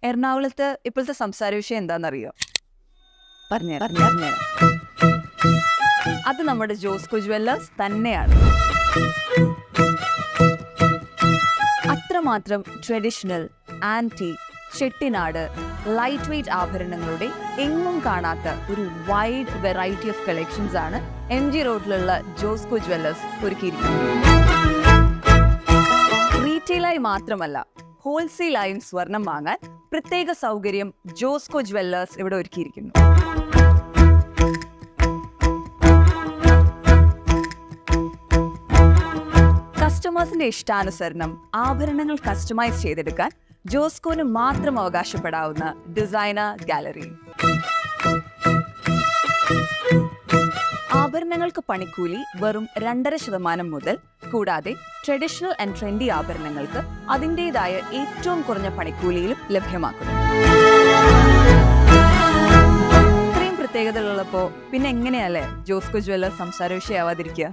എറണാകുളത്ത് ഇപ്പോഴത്തെ സംസാര വിഷയം എന്താണെന്നറിയോ? പറഞ്ഞുതരാം. അത് നമ്മുടെ ജോസ്കോ ജുവല്ലേഴ്സ് തന്നെയാണ്. അത്രമാത്രം traditional, antique, Chettinad, light weight ആഭരണങ്ങളുടെ എങ്ങും കാണാത്ത ഒരു വൈഡ് വെറൈറ്റി ഓഫ് കളക്ഷൻസ് ആണ് MG റോഡിലുള്ള ജോസ്കോ ജുവല്ലേഴ്സ് ഒരുക്കിയിരിക്കുന്നത്. റീറ്റെയിലായി മാത്രമല്ല, ഹോൾസെയിലായും സ്വർണം വാങ്ങാൻ പ്രത്യേക സൗകര്യം ജോസ്കോ ജുവല്ലേഴ്സ് ഇവിടെ ഒരുക്കിയിരിക്കുന്നു. കസ്റ്റമേഴ്സിന്റെ ഇഷ്ടാനുസരണം ആഭരണങ്ങൾ കസ്റ്റമൈസ് ചെയ്തെടുക്കാൻ ജോസ്കോന് മാത്രം അവകാശപ്പെടാവുന്ന ഡിസൈനർ ഗാലറി. ആഭരണങ്ങൾക്ക് പണിക്കൂലി വെറും 2.5% മുതൽ, കൂടാതെ ട്രഡീഷണൽ ആൻഡ് ട്രെൻഡി ആഭരണങ്ങൾക്ക് അതിൻ്റെതായ ഏറ്റവും കുറഞ്ഞ പണിക്കൂലിയിലും ലഭ്യമാക്കുന്നു. ഇത്രയും പ്രത്യേകതകളുള്ളപ്പോൾ പിന്നെ എങ്ങനെയല്ലേ ജോസ്കോ ജുവല്ലേഴ്സ് സംസാര വിഷയമാവാതിരിക്കുക?